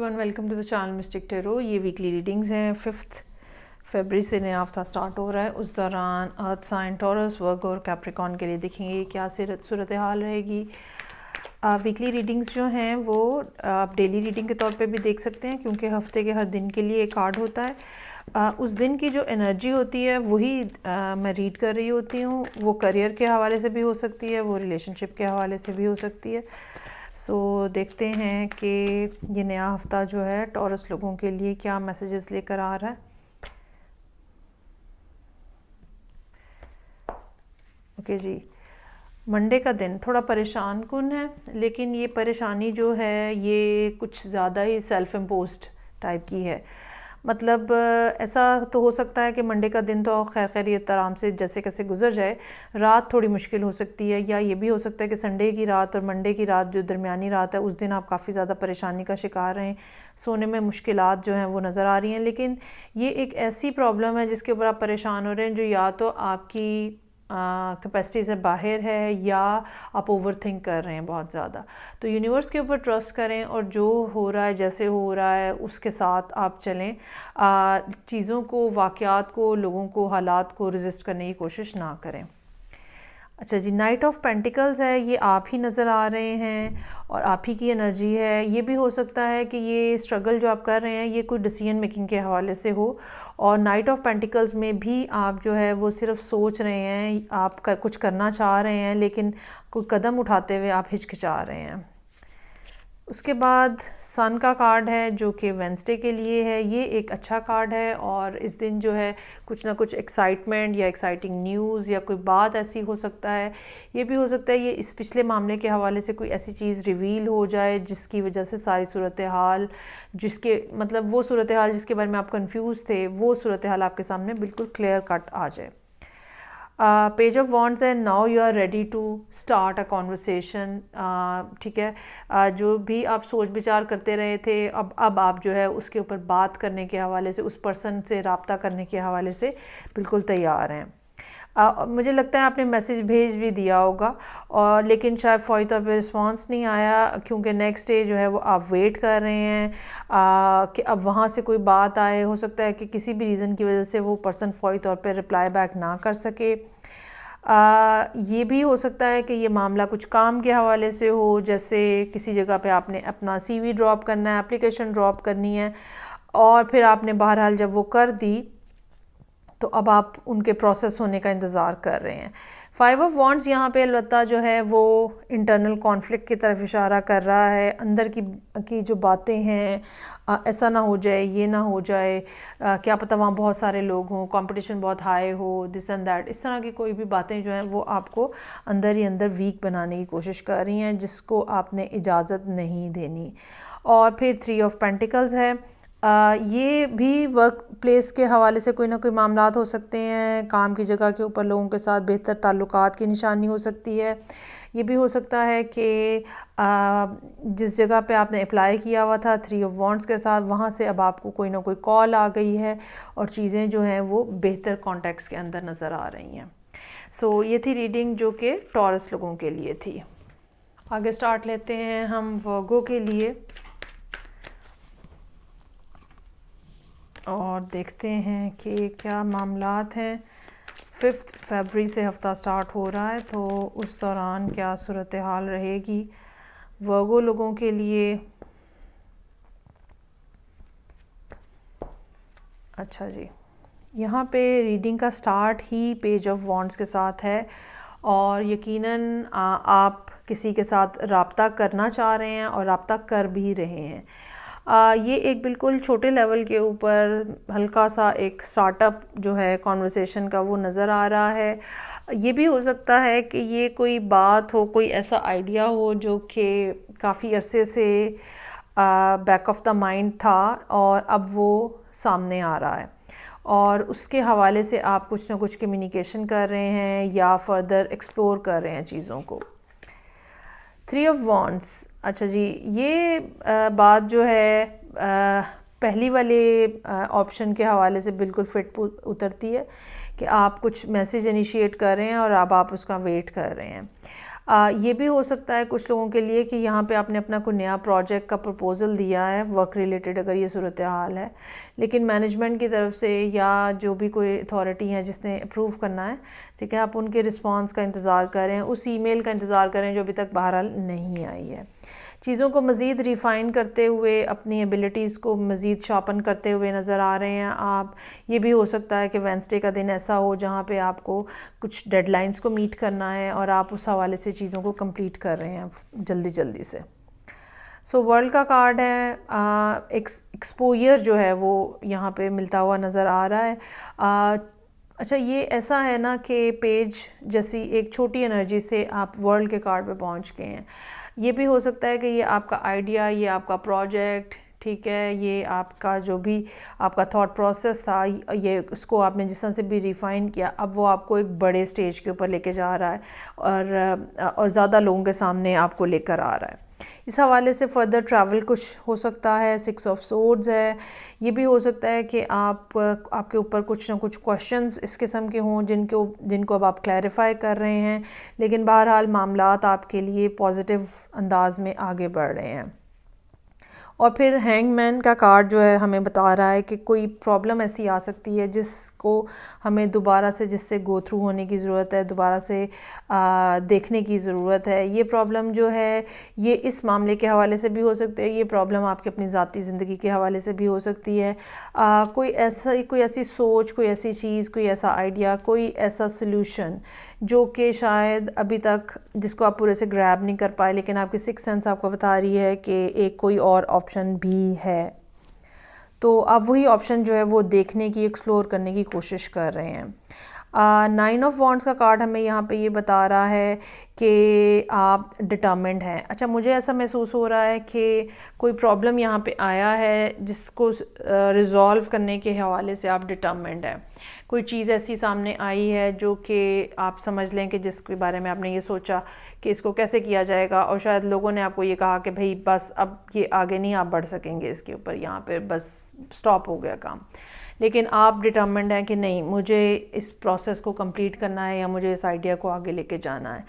Everyone, welcome to the channel Mystic Tarot. ये weekly readings हैं। 5 फरवरी से नया हफ्ता स्टार्ट हो रहा है। उस दौरान अर्थ साइन, टॉरस, वर्ग और कैप्रिकॉन के लिए देखेंगे क्या सूरत हाल रहेगी। वीकली रीडिंग्स जो हैं वो आप डेली रीडिंग के तौर पे भी देख सकते हैं, क्योंकि हफ्ते के हर दिन के लिए एक कार्ड होता है। उस दिन की जो एनर्जी होती है वही मैं रीड कर रही होती हूँ। वो करियर के हवाले से भी हो सकती है, वो रिलेशनशिप के हवाले से भी हो सकती है। सो देखते हैं कि ये नया हफ्ता जो है टॉरस लोगों के लिए क्या मैसेजेस लेकर आ रहा है। ओके जी, मंडे का दिन थोड़ा परेशान कुन है, लेकिन ये परेशानी जो है ये कुछ ज़्यादा ही सेल्फ इम्पोज्ड टाइप की है। मतलब ऐसा तो हो सकता है कि मंडे का दिन तो खैर खैरियत आराम से जैसे कैसे गुजर जाए, रात थोड़ी मुश्किल हो सकती है, या ये भी हो सकता है कि संडे की रात और मंडे की रात जो दरमियानी रात है उस दिन आप काफ़ी ज़्यादा परेशानी का शिकार रहें, सोने में मुश्किलात जो हैं वो नज़र आ रही हैं। लेकिन ये एक ऐसी प्रॉब्लम है जिसके ऊपर आप परेशान हो रहे हैं जो या तो आपकी कैपेसिटी से बाहर है या आप ओवर थिंक कर रहे हैं बहुत ज़्यादा। तो यूनिवर्स के ऊपर ट्रस्ट करें और जो हो रहा है जैसे हो रहा है उसके साथ आप चलें। चीज़ों को, वाक़यात को, लोगों को, हालात को रेजिस्ट करने की कोशिश ना करें। अच्छा जी, नाइट ऑफ पेंटिकल्स है, ये आप ही नज़र आ रहे हैं और आप ही की एनर्जी है। ये भी हो सकता है कि ये स्ट्रगल जो आप कर रहे हैं ये कोई डिसीजन मेकिंग के हवाले से हो, और नाइट ऑफ पेंटिकल्स में भी आप जो है वो सिर्फ सोच रहे हैं, आप कुछ करना चाह रहे हैं लेकिन कोई कदम उठाते हुए आप हिचकिचा रहे हैं। उसके बाद सन का कार्ड है जो कि वेंसडे के लिए है। ये एक अच्छा कार्ड है और इस दिन जो है कुछ ना कुछ एक्साइटमेंट या एक्साइटिंग न्यूज़ या कोई बात ऐसी हो सकता है। ये भी हो सकता है ये इस पिछले मामले के हवाले से कोई ऐसी चीज़ रिवील हो जाए जिसकी वजह से सारी सूरत हाल, जिसके मतलब वो सूरत हाल जिसके बारे में आप कंफ्यूज थे, वो सूरत हाल आपके सामने बिल्कुल क्लियर कट आ जाए। पेज ऑफ वॉन्ड्स है, now you are ready to start a conversation. ठीक है, जो भी आप सोच विचार करते रहे थे अब आप जो है उसके ऊपर बात करने के हवाले से, उस पर्सन से रब्ता करने के हवाले से बिल्कुल तैयार हैं। मुझे लगता है आपने मैसेज भेज भी दिया होगा, और लेकिन शायद फ़ौरी तौर पे रिस्पांस नहीं आया, क्योंकि नेक्स्ट डे जो है वो आप वेट कर रहे हैं कि अब वहाँ से कोई बात आए। हो सकता है कि किसी भी रीज़न की वजह से वो पर्सन फ़ौरी तौर पे रिप्लाई बैक ना कर सके। ये भी हो सकता है कि ये मामला कुछ काम के हवाले से हो, जैसे किसी जगह पे आपने अपना CV ड्रॉप करना है, एप्लीकेशन ड्रॉप करनी है, और फिर आपने बहरहाल जब वो कर दी तो अब आप उनके प्रोसेस होने का इंतज़ार कर रहे हैं। 5 ऑफ वॉन्ड्स यहाँ पे अलबत्ता जो है वो इंटरनल कॉन्फ्लिक्ट की तरफ इशारा कर रहा है। अंदर की जो बातें हैं, ऐसा ना हो जाए, ये ना हो जाए, क्या पता वहाँ बहुत सारे लोग हों, कंपटीशन बहुत हाई हो, दिस एंड दैट, इस तरह की कोई भी बातें जो हैं वो आपको अंदर ही अंदर वीक बनाने की कोशिश कर रही हैं, जिसको आपने इजाज़त नहीं देनी। और फिर 3 ऑफ पेंटिकल्स है। ये भी वर्क प्लेस के हवाले से कोई ना कोई मामलात हो सकते हैं। काम की जगह के ऊपर लोगों के साथ बेहतर ताल्लुकात की निशानी हो सकती है। ये भी हो सकता है कि जिस जगह पे आपने अप्लाई किया हुआ था 3 ऑफ वॉन्ड्स के साथ, वहाँ से अब आपको कोई ना कोई कॉल आ गई है और चीज़ें जो हैं वो बेहतर कॉन्टेक्स्ट के अंदर नज़र आ रही हैं। सो ये थी रीडिंग जो कि टॉरस लोगों के लिए थी। आगे स्टार्ट लेते हैं हम वर्गो के लिए और देखते हैं कि क्या मामलात हैं। 5 फरवरी से हफ़्ता स्टार्ट हो रहा है, तो उस दौरान क्या सूरत हाल रहेगी वर्गो लोगों के लिए। अच्छा जी, यहाँ पे रीडिंग का start he page of wands के साथ है, और यकीनन आप किसी के साथ रब्ता करना चाह रहे हैं और रब्ता कर भी रहे हैं। ये एक बिल्कुल छोटे लेवल के ऊपर हल्का सा एक स्टार्टअप जो है कॉन्वर्सेशन का वो नज़र आ रहा है। ये भी हो सकता है कि ये कोई बात हो, कोई ऐसा आइडिया हो जो कि काफ़ी अरसे से बैक ऑफ द माइंड था और अब वो सामने आ रहा है, और उसके हवाले से आप कुछ ना कुछ कम्युनिकेशन कर रहे हैं या फर्दर एक्सप्लोर कर रहे हैं चीज़ों को। 3 ऑफ वॉन्ड्स, अच्छा जी, ये बात जो है पहली वाले ऑप्शन के हवाले से बिल्कुल फिट उतरती है कि आप कुछ मैसेज इनिशिएट कर रहे हैं और अब आप उसका वेट कर रहे हैं। ये भी हो सकता है कुछ लोगों के लिए कि यहाँ पे आपने अपना कोई नया प्रोजेक्ट का प्रपोज़ल दिया है वर्क रिलेटेड, अगर ये सूरत हाल है, लेकिन मैनेजमेंट की तरफ से या जो भी कोई अथॉरिटी है जिसने अप्रूव करना है, ठीक है, आप उनके रिस्पांस का इंतज़ार करें, उस ईमेल का इंतज़ार करें जो अभी तक बहरहाल नहीं आई है। चीज़ों को मज़ीद रिफ़ाइन करते हुए, अपनी एबिलिटीज़ को मज़ीद शार्पन करते हुए नज़र आ रहे हैं आप। ये भी हो सकता है कि वेडनेसडे का दिन ऐसा हो जहाँ पे आपको कुछ डेडलाइंस को मीट करना है और आप उस हवाले से चीज़ों को कंप्लीट कर रहे हैं जल्दी जल्दी से। सो वर्ल्ड का कार्ड है, एक्सपोजर जो है वो यहाँ पे मिलता हुआ नज़र आ रहा है। अच्छा, ये ऐसा है ना कि पेज जैसी एक छोटी एनर्जी से आप वर्ल्ड के कार्ड पे पहुँच गए हैं। ये भी हो सकता है कि ये आपका आइडिया, ये आपका प्रोजेक्ट, ठीक है, ये आपका जो भी आपका थॉट प्रोसेस था, ये उसको आपने जिस तरह से भी रिफ़ाइन किया, अब वो आपको एक बड़े स्टेज के ऊपर लेके जा रहा है और ज़्यादा लोगों के सामने आपको लेकर आ रहा है। इस हवाले से फ़र्दर ट्रैवल कुछ हो सकता है। 6 ऑफ सोर्ड्स है। ये भी हो सकता है कि आपके ऊपर कुछ ना कुछ क्वेश्चंस इस किस्म के हों जिनको अब आप क्लैरिफाई कर रहे हैं, लेकिन बहरहाल मामलात आपके लिए पॉजिटिव अंदाज में आगे बढ़ रहे हैं। और फिर हैंगमैन का कार्ड जो है हमें बता रहा है कि कोई प्रॉब्लम ऐसी आ सकती है जिसको हमें दोबारा से जिससे गो थ्रू होने की ज़रूरत है, दोबारा से देखने की ज़रूरत है। ये प्रॉब्लम जो है ये इस मामले के हवाले से भी हो सकती है, ये प्रॉब्लम आपकी अपनी ज़ाती ज़िंदगी के हवाले से भी हो सकती है। कोई ऐसी सोच, कोई ऐसी चीज़, कोई ऐसा आइडिया, कोई ऐसा सल्यूशन जो कि शायद अभी तक जिसको आप पूरे से ग्रैब नहीं कर पाए, लेकिन आपकी सिक्स सेंस आपको बता रही है कि एक कोई और ऑप्शन भी है। तो आप वही ऑप्शन जो है वो देखने की, एक्सप्लोर करने की कोशिश कर रहे हैं। 9 ऑफ वॉन्ड्स का कार्ड हमें यहाँ पे ये बता रहा है कि आप डिटर्मिन्ड हैं। अच्छा, मुझे ऐसा महसूस हो रहा है कि कोई प्रॉब्लम यहाँ पे आया है जिसको रिज़ॉल्व करने के हवाले से आप डिटर्मिन्ड हैं। कोई चीज़ ऐसी सामने आई है जो कि आप समझ लें कि जिसके बारे में आपने ये सोचा कि इसको कैसे किया जाएगा, और शायद लोगों ने आपको ये कहा कि भाई बस अब ये आगे नहीं आप बढ़ सकेंगे इसके ऊपर, यहाँ पे बस स्टॉप हो गया काम, लेकिन आप डिटर्मिन्ड हैं कि नहीं, मुझे इस प्रोसेस को कंप्लीट करना है या मुझे इस आइडिया को आगे लेके जाना है।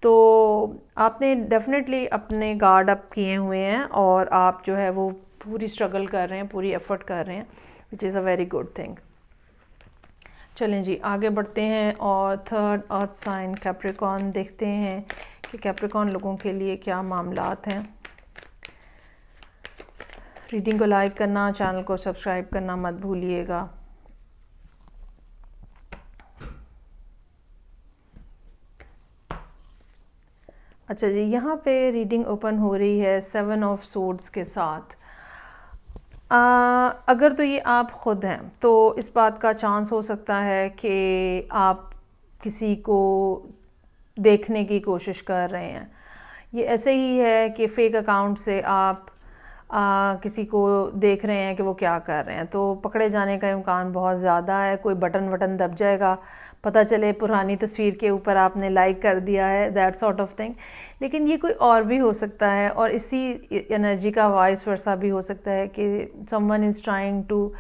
तो आपने डेफिनेटली अपने गार्ड अप किए हुए हैं और आप जो है वो पूरी स्ट्रगल कर रहे हैं, पूरी एफर्ट कर रहे हैं, which is a very good thing. चलें जी, आगे बढ़ते हैं और थर्ड अर्थ साइन कैप्रिकॉर्न देखते हैं कि कैप्रिकॉर्न लोगों के लिए क्या मामलात हैं। रीडिंग को लाइक करना, चैनल को सब्सक्राइब करना मत भूलिएगा। अच्छा जी, यहाँ पे रीडिंग ओपन हो रही है 7 ऑफ सोर्ड्स के साथ। अगर तो ये आप ख़ुद हैं तो इस बात का चांस हो सकता है कि आप किसी को देखने की कोशिश कर रहे हैं। ये ऐसे ही है कि फ़ेक अकाउंट से आप किसी को देख रहे हैं कि वो क्या कर रहे हैं, तो पकड़े जाने का इम्कान बहुत ज़्यादा है। कोई बटन दब जाएगा, पता चले पुरानी तस्वीर के ऊपर आपने लाइक कर दिया है, दैट सॉर्ट ऑफ थिंग। लेकिन ये कोई और भी हो सकता है और इसी एनर्जी का वाइस वर्सा भी हो सकता है कि someone is trying to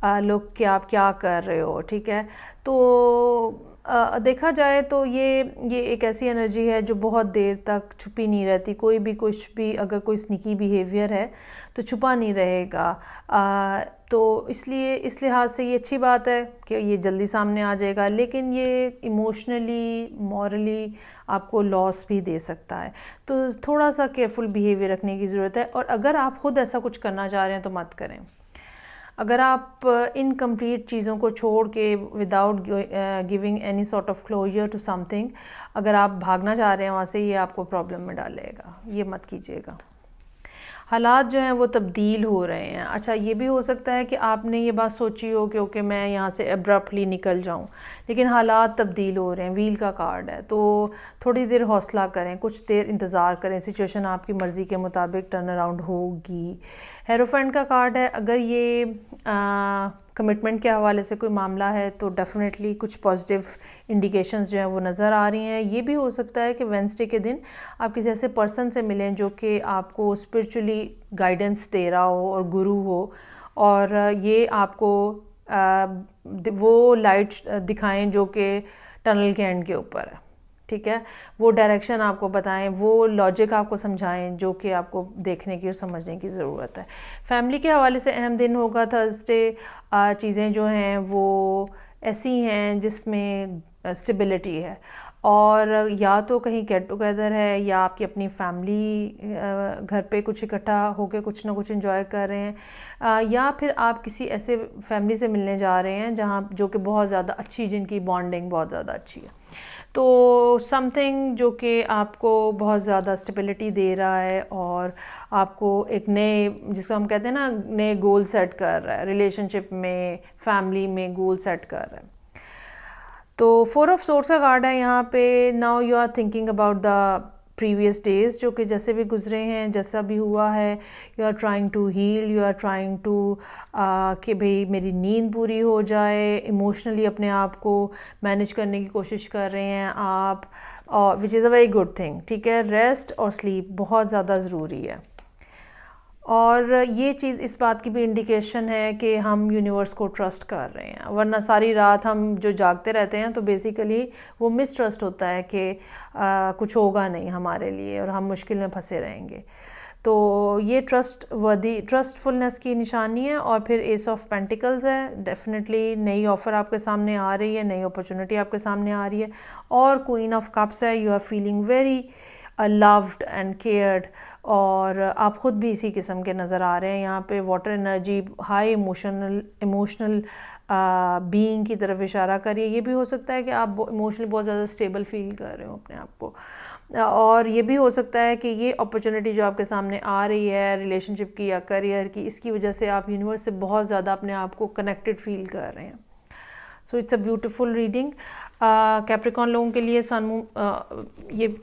look कि आप क्या कर रहे हो, ठीक है। तो देखा जाए तो ये एक ऐसी एनर्जी है जो बहुत देर तक छुपी नहीं रहती। कोई भी कुछ भी अगर कोई स्नीकी बिहेवियर है तो छुपा नहीं रहेगा। तो इसलिए इस लिहाज से ये अच्छी बात है कि ये जल्दी सामने आ जाएगा, लेकिन ये इमोशनली, मॉरली आपको लॉस भी दे सकता है। तो थोड़ा सा केयरफुल बिहेवियर रखने की ज़रूरत है, और अगर आप ख़ुद ऐसा कुछ करना चाह रहे हैं तो मत करें। अगर आप इनकम्प्लीट चीज़ों को छोड़ के without giving any sort of closure to something, अगर आप भागना चाह रहे हैं वहाँ से, ये आपको प्रॉब्लम में डालेगा, ये मत कीजिएगा। हालात जो हैं वो तब्दील हो रहे हैं। अच्छा, ये भी हो सकता है कि आपने ये बात सोची हो कि ओके मैं यहाँ से एब्रप्टली निकल जाऊँ, लेकिन हालात तब्दील हो रहे हैं। व्हील का कार्ड है, तो थोड़ी देर हौसला करें, कुछ देर इंतज़ार करें, सिचुएशन आपकी मर्ज़ी के मुताबिक टर्न अराउंड होगी। हेरोफेंट का कार्ड है, अगर ये कमिटमेंट के हवाले से कोई मामला है तो डेफिनेटली कुछ पॉजिटिव इंडिकेशंस जो हैं वो नज़र आ रही हैं। ये भी हो सकता है कि वेडनेसडे के दिन आप किसी ऐसे पर्सन से मिलें जो कि आपको स्पिरिचुअली गाइडेंस दे रहा हो और गुरु हो, और ये आपको वो लाइट दिखाएं जो कि टनल के एंड के ऊपर है, ठीक है। वो डायरेक्शन आपको बताएं, वो लॉजिक आपको समझाएं जो कि आपको देखने की और समझने की ज़रूरत है। फैमिली के हवाले से अहम दिन होगा थर्सडे। चीज़ें जो हैं वो ऐसी हैं जिसमें स्टेबिलिटी है, और या तो कहीं गेट टुगेदर है या आपकी अपनी फैमिली घर पे कुछ इकट्ठा होकर कुछ ना कुछ एंजॉय कर रहे हैं, या फिर आप किसी ऐसे फैमिली से मिलने जा रहे हैं जहाँ जो कि बहुत ज़्यादा अच्छी, जिनकी बॉन्डिंग बहुत ज़्यादा अच्छी है। तो समथिंग जो कि आपको बहुत ज़्यादा स्टेबिलिटी दे रहा है और आपको एक नए, जिसको हम कहते हैं ना, नए गोल सेट कर रहा है, रिलेशनशिप में, फैमिली में गोल सेट कर रहा है। तो 4 ऑफ सोर्स का कार्ड है यहाँ पे। Now you are thinking about the previous days, जो कि जैसे भी गुजरे हैं, जैसा भी हुआ है, you are trying to heal, you are trying to कि भाई मेरी नींद पूरी हो जाए, इमोशनली अपने आप को मैनेज करने की कोशिश कर रहे हैं आप, which is a very good thing, ठीक है। रेस्ट और स्लीप बहुत ज़्यादा ज़रूरी है, और ये चीज़ इस बात की भी इंडिकेशन है कि हम यूनिवर्स को ट्रस्ट कर रहे हैं, वरना सारी रात हम जो जागते रहते हैं तो बेसिकली वो मिसट्रस्ट होता है कि कुछ होगा नहीं हमारे लिए और हम मुश्किल में फंसे रहेंगे। तो ये ट्रस्टफुलनेस की निशानी है। और फिर एस ऑफ पेंटिकल्स है, डेफिनेटली नई ऑफ़र आपके सामने आ रही है, नई अपॉर्चुनिटी आपके सामने आ रही है। और क्वीन ऑफ कप्स है, you are feeling very loved and cared, और आप ख़ुद भी इसी किस्म के नज़र आ रहे हैं यहाँ पे। Water energy, high emotional being की तरफ इशारा करिए। ये भी हो सकता है कि आप इमोशनली बहुत ज़्यादा स्टेबल फील कर रहे हो अपने आप को, और ये भी हो सकता है कि ये अपॉर्चुनिटी जो आपके सामने आ रही है रिलेशनशिप की या करियर की, इसकी वजह से आप यूनिवर्स से बहुत ज़्यादा अपने आप को कनेक्टेड फील कर रहे हैं। So it's a beautiful reading. Capricorn लोगों के लिए सन ये